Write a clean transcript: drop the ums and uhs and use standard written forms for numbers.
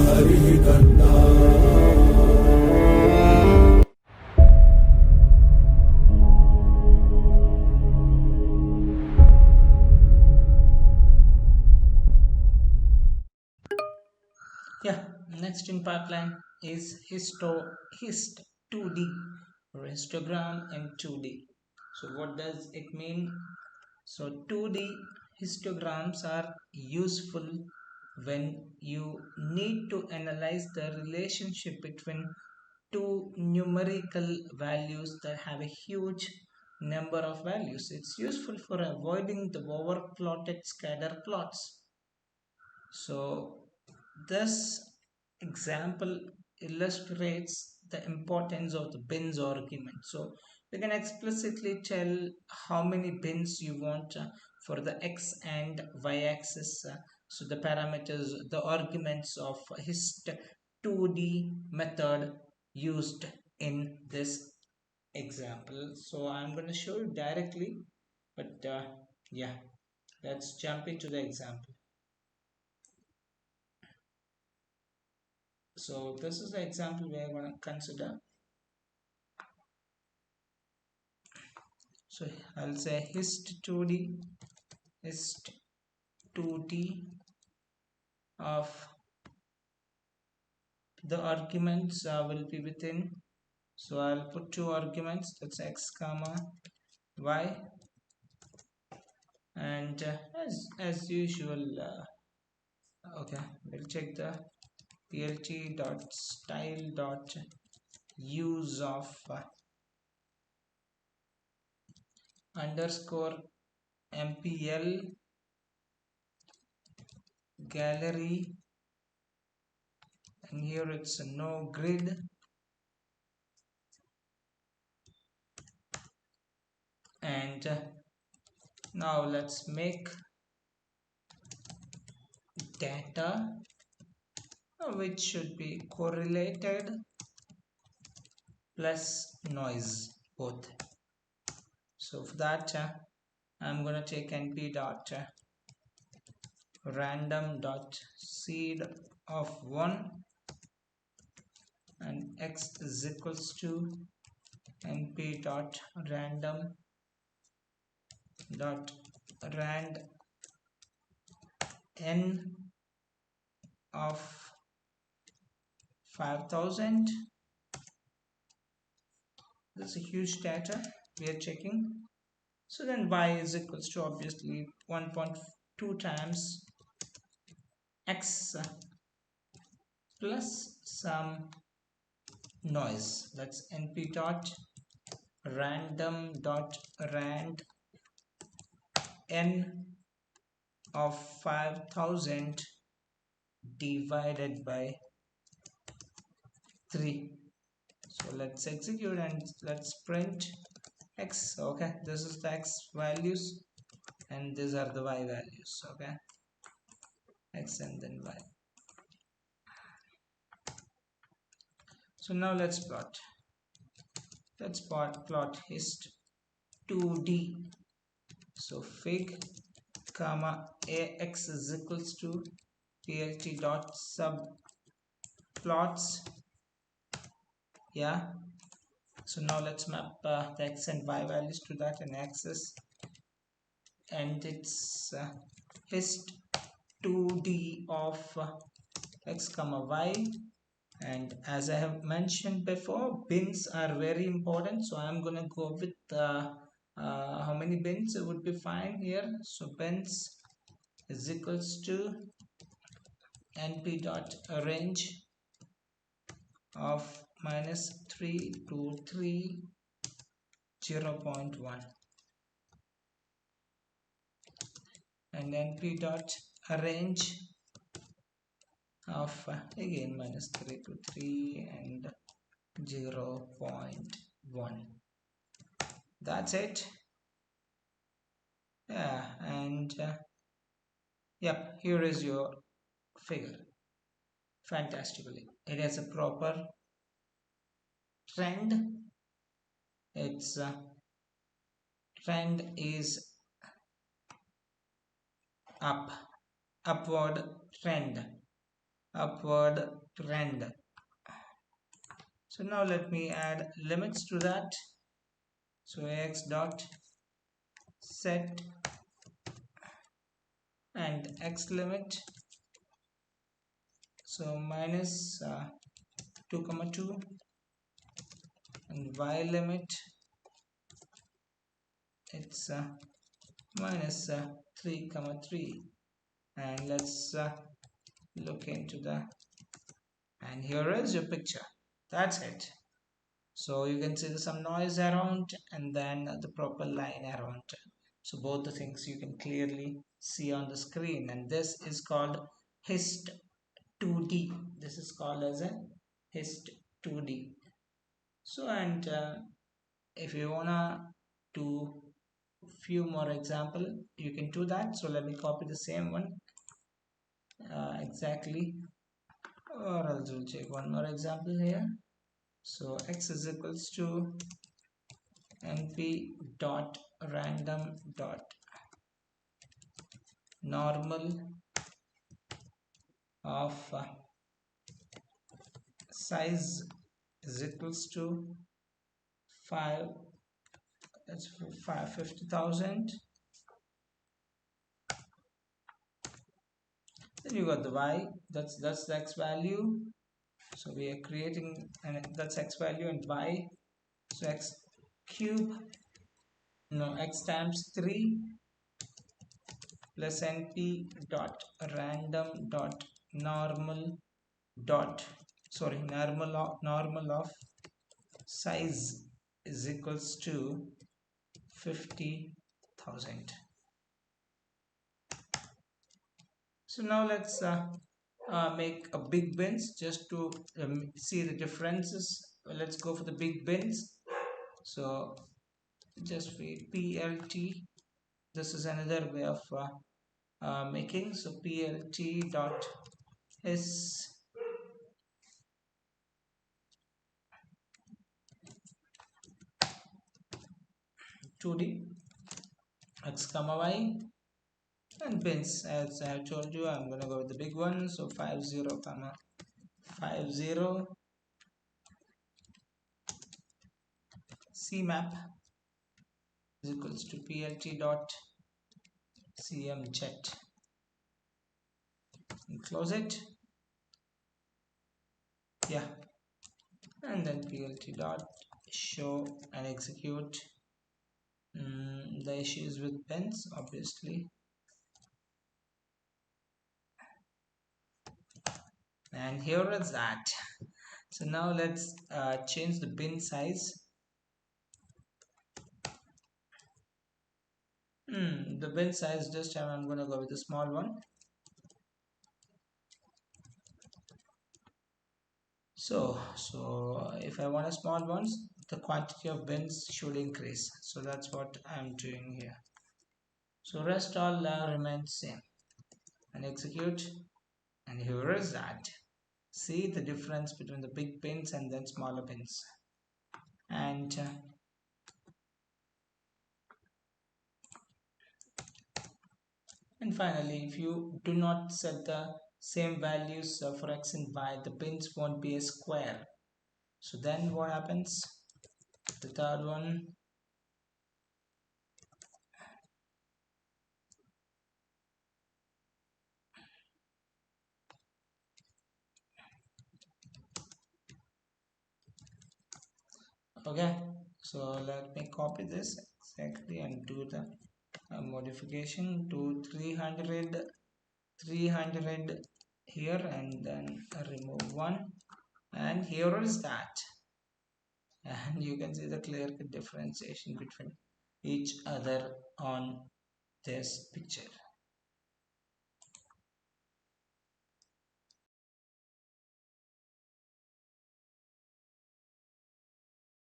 हरिः कन्ना। Yeah, next in pipeline is hist 2D or histogram in 2D. So what does it mean? So 2D histograms are useful when you need to analyze the relationship between two numerical values that have a huge number of values. It's useful for avoiding the overplotted scatter plots. So this example illustrates the importance of the bins argument. So you can explicitly tell how many bins you want for the x and y axis. So the parameters, the arguments of hist 2D method used in this example. So I'm going to show you directly, but yeah, let's jump into the example. So this is the example we are going to consider. So I'll say hist 2D, hist 2D of the arguments will be within. So I'll put two arguments, that's x comma y, and as usual, okay, we'll check the plt dot style dot use of underscore mpl gallery, and here it's a no grid, and now let's make data which should be correlated plus noise both. So for that I'm gonna take np dot random dot seed of 1 and x is equals to np dot random dot rand n of 5000. This is a huge data we are checking. So then y is equals to obviously 1.2 times x plus some noise. That's np dot random dot rand n of 5000 divided by 3. So let's execute and let's print x. Okay, this is the x values and these are the y values. Okay, x and then y. So now let's plot hist 2D. So fig comma ax is equals to plt dot subplots. Yeah, so now let's map the x and y values to that and axis, and it's hist 2D of x comma y. And as I have mentioned before, bins are very important, so I'm gonna go with how many bins would be fine here. So bins is equals to np dot range of -3 to 3 0.1 and np dot range of again -3 to 3 and 0.1. That's it. Yeah, and yep, here is your figure. Fantastically, it has a proper trend. Its trend is upward trend, upward trend. So now let me add limits to that. So ax dot set and x limit, so minus 2 comma 2, and y limit, it's minus 3 comma 3. And let's look into the, and here is your picture. That's it. So you can see there's some noise around and then the proper line around. So both the things you can clearly see on the screen, and this is called hist 2D. This is called as a hist 2D. So, and if you wanna do few more example, you can do that. So let me copy the same one exactly, or else we'll check one more example here. So x is equals to np dot random dot normal of size is equals to 5, that's 550,000. Then you got the y, that's the x value. So we are creating, and that's x value, and y, so x cube, no, x times 3 plus np dot random dot normal dot, sorry, normal of size is equals to 50,000. So now let's make a big bins just to see the differences. Let's go for the big bins. So just wait, plt, this is another way of making. So plt dot is 2D x comma y, and bins, as I have told you, I'm gonna go with the big one. So 50 comma 50 cmap is equals to plt dot cmjet, and close it. Yeah, and then plt dot show and execute. The issue is with pens, obviously, and here is that. So now let's change the bin size. The bin size, this time I'm gonna go with the small one. So if I want a small ones, the quantity of bins should increase. So that's what I'm doing here. So rest all remains same, and execute, and here is that. See the difference between the big bins and then smaller bins. And finally, if you do not set the same values for x and y, the bins won't be a square. So then what happens? The third one, okay. So let me copy this exactly and do the modification to 300 here, and then remove one, and here is that. And you can see the clear differentiation between each other on this picture.